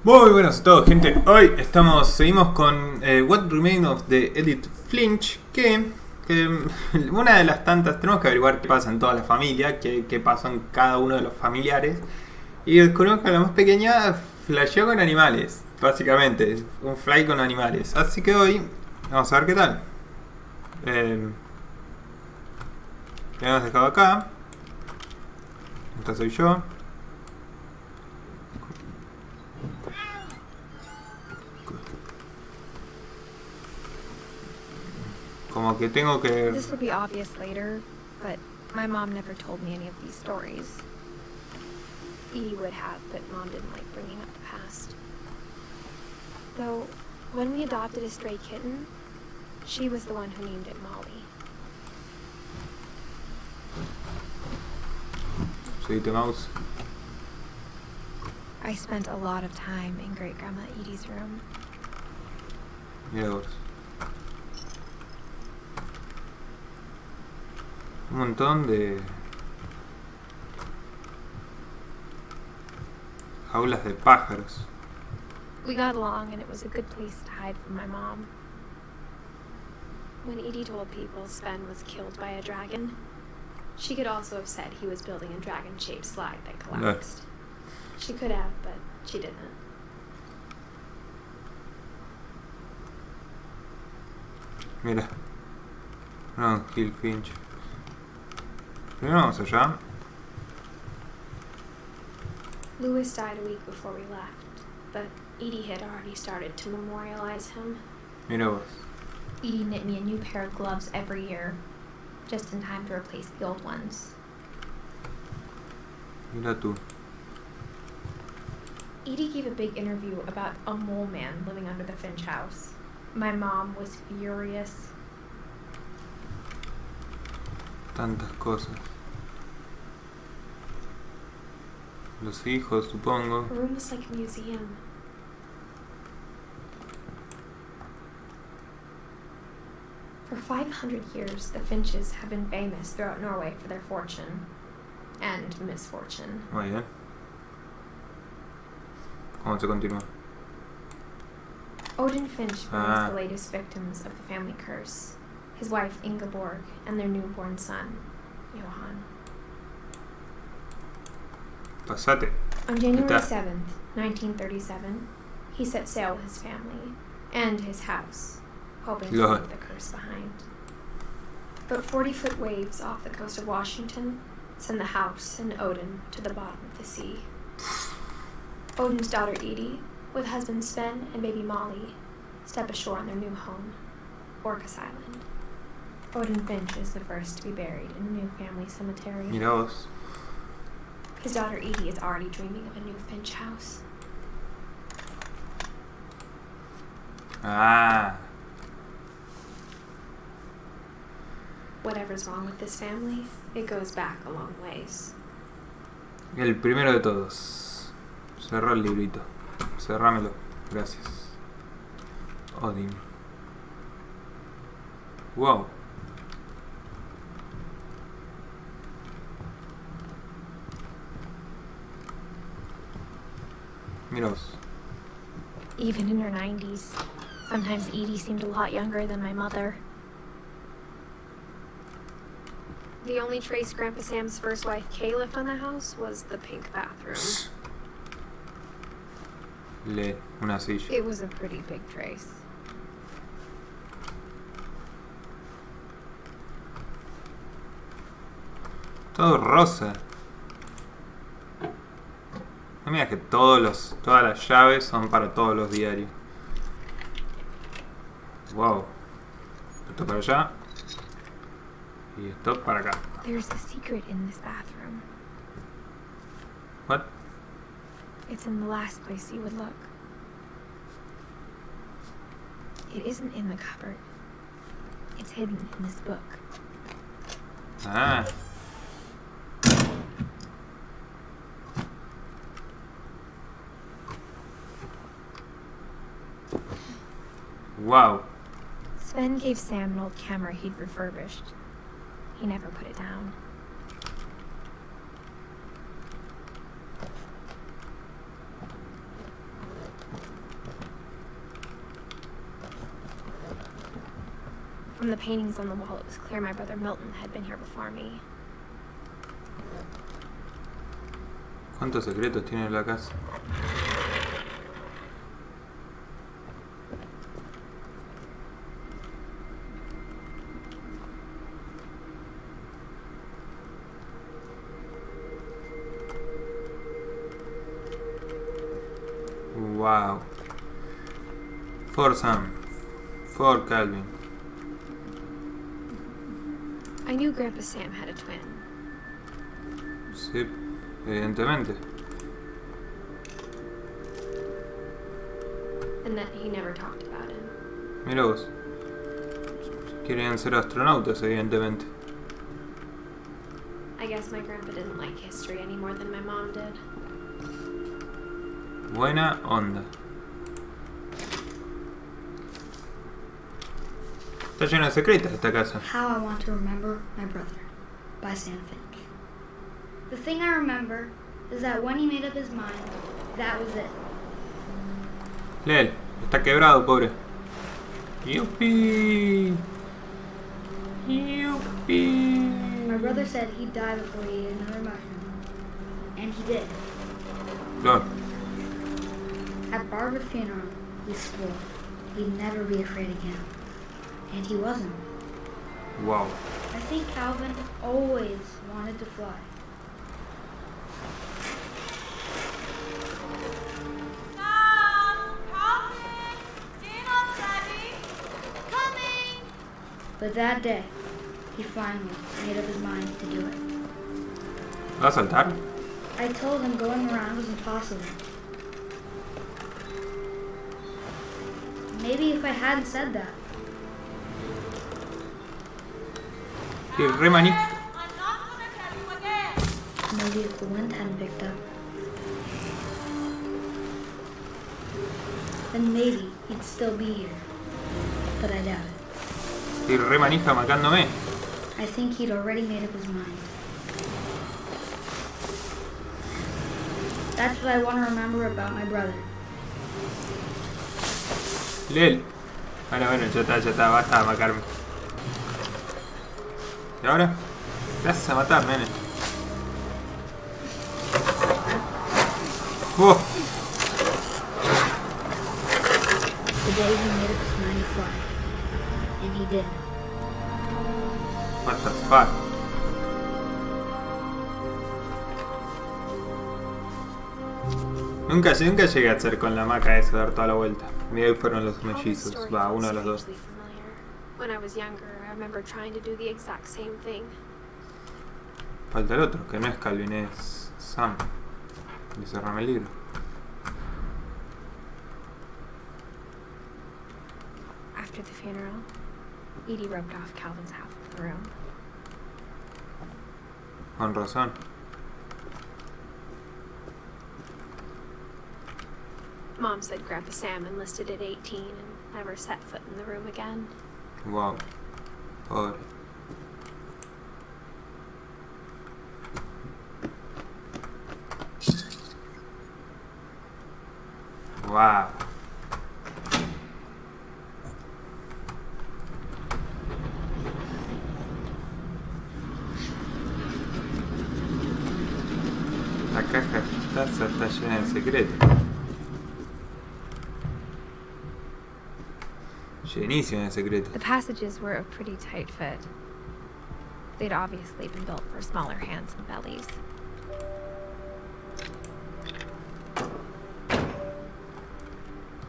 Muy buenas a todos, gente. Hoy seguimos con What Remains of the Edith Finch, que una de las tantas, tenemos que averiguar qué pasa en toda la familia, qué pasó en cada uno de los familiares. Y descubrimos que la más pequeña flasheó con animales, básicamente, un fly con animales. Así que hoy vamos a ver qué tal. ¿Qué hemos dejado acá? Esta soy yo. Como que tengo que... This will be obvious later, but my mom never told me any of these stories. Edie would have, but Mom didn't like bringing up the past. Though, when we adopted a stray kitten, she was the one who named it Molly. Sweet mouse. I spent a lot of time in Great-Grandma Edie's room. Mira vos. Un montón de jaulas de pájaros. We got along and it was a good place to hide from my mom. When Edie told people Sven was killed by a dragon, she could also have said he was building a dragon-shaped slide that collapsed. She could have, but she didn't. Mira. No, Edith Finch. Primero vamos allá. Louis died a week before we left, but Edie had already started to memorialize him. Mira vos. Edie knit me a new pair of gloves every year, just in time to replace the old ones. Mira tú. Edie gave a big interview about a mole man living under the Finch house. My mom was furious. Tantas cosas. Los hijos, supongo. Her room was like a museum. For 500 years, the Finches have been famous throughout Norway for their fortune and misfortune. Muy bien. ¿Cómo se continúa? Odin Finch was the latest victims of the family curse. His wife Ingeborg and their newborn son, Johan. Pasate. On January 7th, 1937, he set sail with his family and his house, hoping to leave the curse behind. But 40-foot waves off the coast of Washington send the house and Odin to the bottom of the sea. Odin's daughter Edie, with husband Sven and baby Molly, step ashore on their new home, Orcas Island. Odin Finch is the first to be buried in a new family cemetery. Mira vos. His daughter Edie is already dreaming of a new Finch house. Whatever's wrong with this family, it goes back a long ways. El primero de todos. Cerrá el librito. Cerrámelo. Gracias. Odin. Wow. Mira vos. Even in her 90s, sometimes Edie seemed a lot younger than my mother. The only trace Grandpa Sam's first wife Kay left on the house was the pink bathroom. Una silla. It was a pretty big trace. Todo rosa. No me digas que todas las llaves son para todos los diarios. Wow. Esto para allá. Y esto para acá. There's a secret in this bathroom. What? It's in the last place you would look. It isn't in the cupboard. It's hidden in this book. Ah. Wow. Sven gave Sam an old camera he'd refurbished. He never put it down. From the paintings on the wall, it was clear my brother Milton had been here before me. ¿Cuántos secretos tiene la casa? Wow. For Sam. For Calvin. I knew Grandpa Sam had a twin. Sí, evidentemente. And that he never talked about him. Mira vos. Querían ser astronautas, evidentemente. I guess my grandpa didn't like history any more than my mom did. Buena onda. Está lleno de secretos esta casa. How I Want to Remember My Brother by Sam Finch. The thing I remember is that when he made up his mind, that was it. Leel, está quebrado, pobre. Yupi. Yupi. My brother said he'd die before he ate another mushroom. And he did. Lord. At Barbara's funeral, we swore he'd never be afraid again. And he wasn't. Wow. I think Calvin always wanted to fly. But that day, he finally made up his mind to do it. ¿Va a saltar? I told him going around was impossible. Maybe if I hadn't said that. Sí, re maní. Maybe if the wind hadn't picked up. Then maybe he'd still be here. But I doubt it. Sí, re manija macándome. I think he'd already made up his mind. That's what I want to remember about my brother. Leel. Bueno, ya está, basta de macarme. ¿Y ahora? Te vas a matar, nene. The day he made up his mind to fly. And he did. What the fuck? Nunca llegué a hacer con la hamaca eso, dar toda la vuelta. Y ahí fueron los mellizos. Va, uno de los dos. When I was younger, I remember trying to do the exact same thing. Falta el otro, que no es Calvin, es Sam. Y cerrame el libro. After the funeral, Edie roped off Calvin's half of the room. Con razón. Mom said Grandpa Sam enlisted at 18 and never set foot in the room again. Wow. Pobre. Wow. La caja está llena de secretos. Llenísima de secretos. The passages were a pretty tight fit. They'd obviously been built for smaller hands and bellies.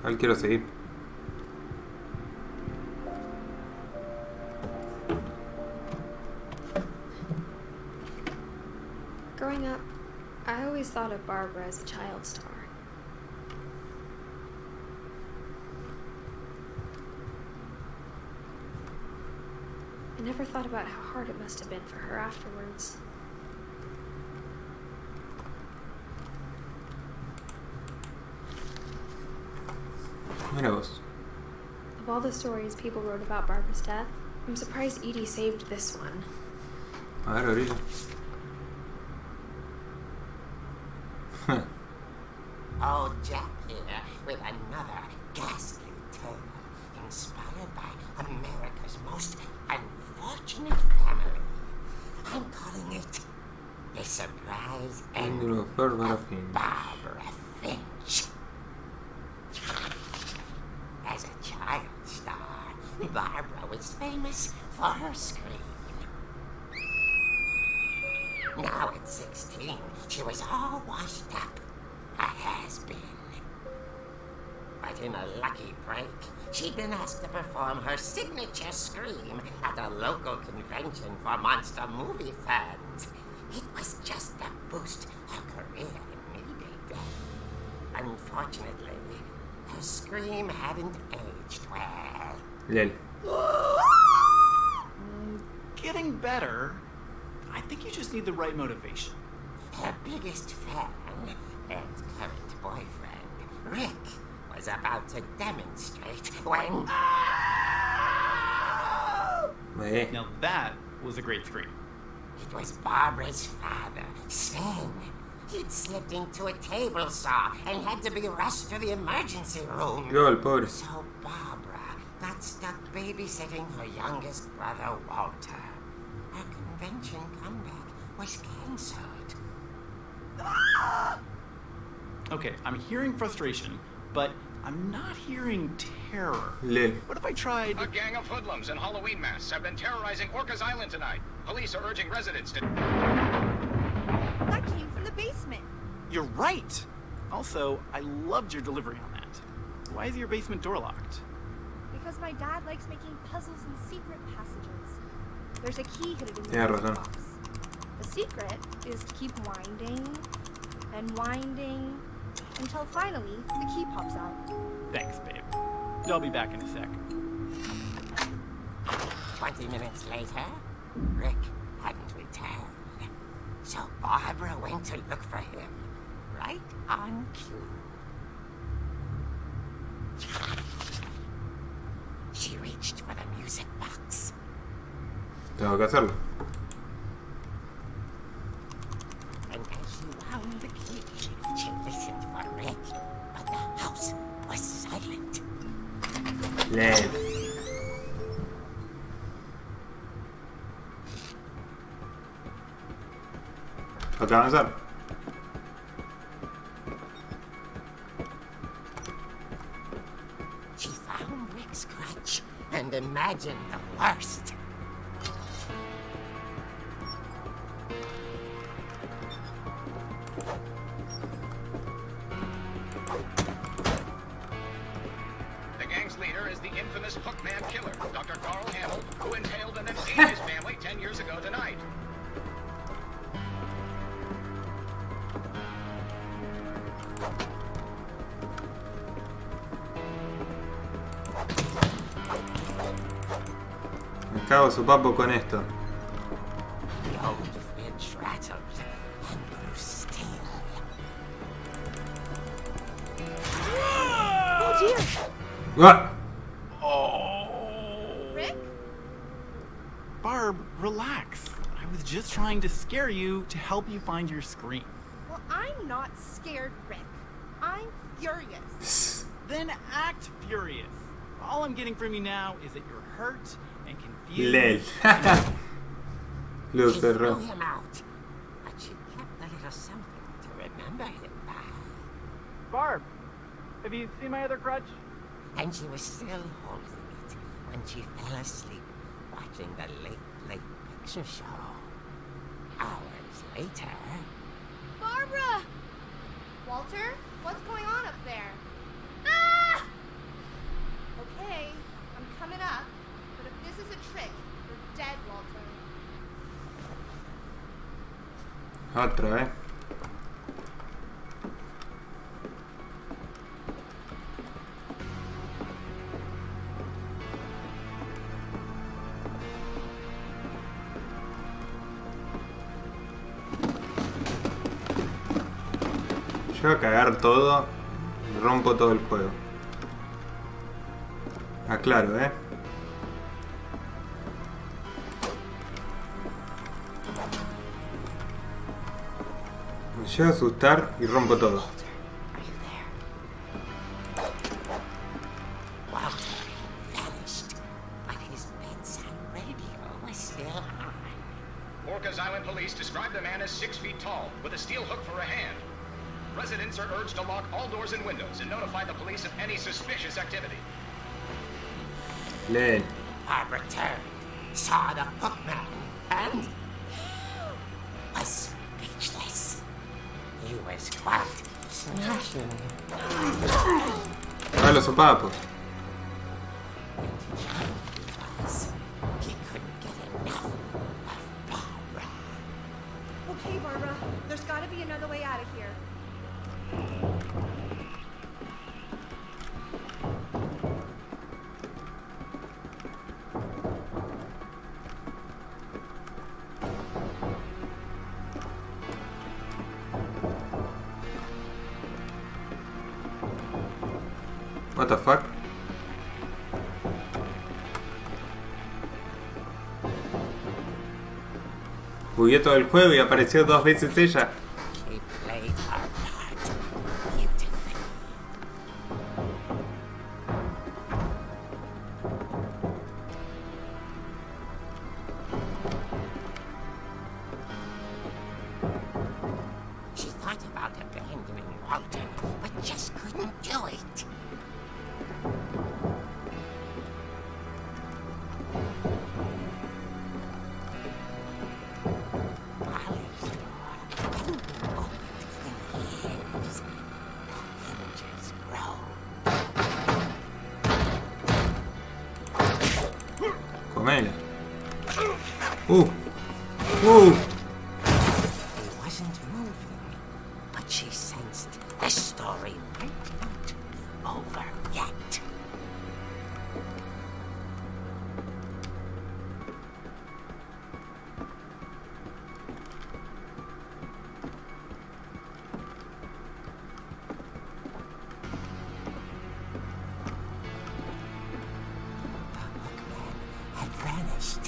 ¿Cuál quiero seguir? Growing up, I always thought of Barbara as a child star. I never thought about how hard it must have been for her afterwards. Mira vos. Of all the stories people wrote about Barbara's death, I'm surprised Edie saved this one. A ver, orilla. Old Jack here with another ghastly tale inspired by America's most unfortunate family. I'm calling it the surprise end of Barbara Finch. As a child star, Barbara was famous for her scream. Now at 16, she was all washed up, a has-been. But in a lucky break, she'd been asked to perform her signature scream at a local convention for monster movie fans. It was just the boost her career needed. Unfortunately, her scream hadn't aged well. Lel. Getting better. I think you just need the right motivation. Her biggest fan and current boyfriend, Rick, was about to demonstrate when... Now that was a great scream. It was Barbara's father, Sven. He'd slipped into a table saw and had to be rushed to the emergency room. Yo, el pobre. So Barbara got stuck babysitting her youngest brother, Walter. Her convention comeback was cancelled. Okay, I'm hearing frustration, but I'm not hearing terror. Lel. What if I tried... A gang of hoodlums in Halloween masks have been terrorizing Orcas Island tonight. Police are urging residents to... That came from the basement. You're right! Also, I loved your delivery on that. Why is your basement door locked? Because my dad likes making puzzles in secret passages. There's a key hidden in the Tienes music razón. box. The secret is to keep winding and winding until finally the key pops out. Thanks, babe. I'll be back in a sec. 20 minutes later, Rick hadn't returned. So Barbara went to look for him, right on cue. She reached for the music box. Tengo que hacerlo. And as she wound the key, she listened for Rick, but the house was silent. Lel. Falta avanzar. She found Rick's crutch and imagined the worst. The gang's leader is the infamous Hookman killer, Dr. Carl Hamill, who impaled and then ate his family 10 years ago tonight. Me cago su papo con esto. The old fridge rattled and grew still. Oh dear! ¡Ah! Rick? Barb, relax. I was just trying to scare you to help you find your scream. Well, I'm not scared, Rick. I'm furious. Then act furious. All I'm getting from you now is that you're hurt and confused. Lel. Lo She threw cerró. him out, but she kept a little something to remember him by. Barb, have you seen my other crutch? And she was still holding it when she fell asleep watching the Late Picture Show. Hours later... Barbara! Walter, what's going on up there? Ah! Okay, I'm coming up, but if this is a trick, you're dead, Walter. Otra vez. Llego a cagar todo y rompo todo el juego. Aclaro, Me llego a asustar y rompo todo. Are you there? Walter vanished, but his bedside is 6 feet tall, with a steel hook for a hand. Residents are urged to lock all doors and windows and notify the police of any suspicious activity. Leen. Barbara turned, saw the bookman, and was speechless. He was quite smashing. Ah, los sopapos. He couldn't get enough of Barbara. Okay, Barbara, there's gotta be another way out of here. What the fuck? Jugué todo el juego y apareció 2 veces ella. She played her part beautifully. She thought about abandoning Walter, but just couldn't do it. Molly's door hadn't been opened in years. The hinges groan. Comela. He wasn't moving, but she sensed the story might not be over yet. The bookman had vanished.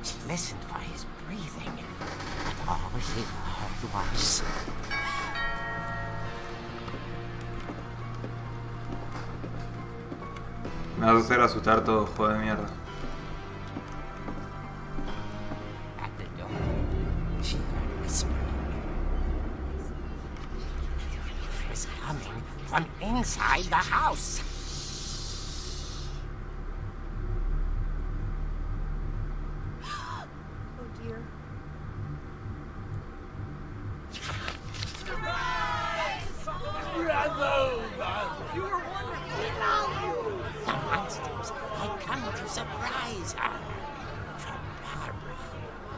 She listened for his breathing, but all he heard was... Me vas a hacer asustar todo, juego de mierda. At the door, she heard whispering. It was coming from inside the house. Oh dear. The monsters had come to surprise her. For Barbara,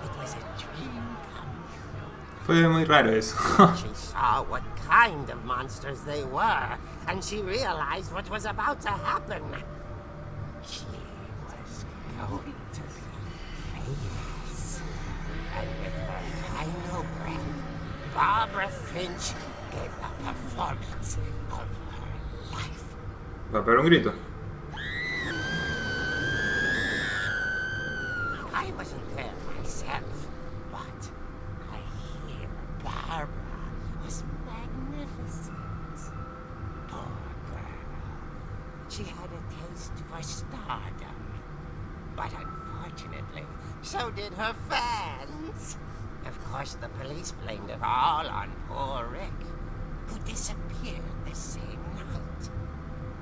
it was a dream come true. Fue muy raro eso. She saw what kind of monsters they were, and she realized what was about to happen. She was going to be famous. And with her final breath, Barbara Finch gave the performance of her life. Va a pegar un grito. I wasn't there myself, but I hear Barbara was magnificent. Poor girl. She had a taste for stardom. But unfortunately, so did her fans. Of course, the police blamed it all on poor Rick, who disappeared the same night.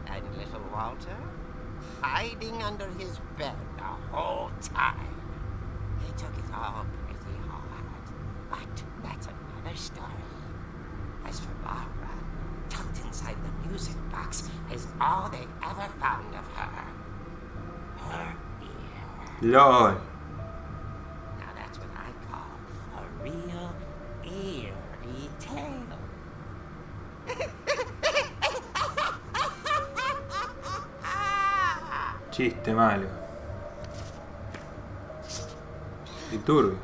And little Walter, hiding under his bed the whole time. He took it all pretty hard, but that's another story. As for Barbara, tucked inside the music box is all they ever found of her. Her ear. LOL. Now that's what I call a real eerie tale. Chiste malo. Y turbio.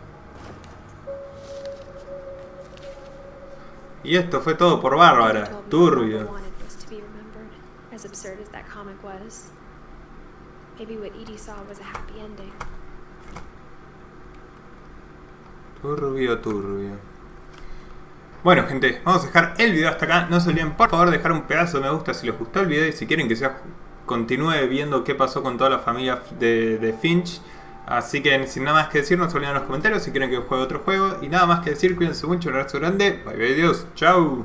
Y esto fue todo por Bárbara. Turbio. As absurd as that comic was, maybe what Edie saw was a happy ending. Turbio, turbio. Bueno, gente, vamos a dejar el video hasta acá. No se olviden, por favor, dejar un pedazo de me gusta si les gustó el video y si quieren que continúe viendo qué pasó con toda la familia de Finch. Así que sin nada más que decir, no se olviden en los comentarios si quieren que juegue otro juego. Y nada más que decir, cuídense mucho, un abrazo grande. Bye bye, adiós, chau.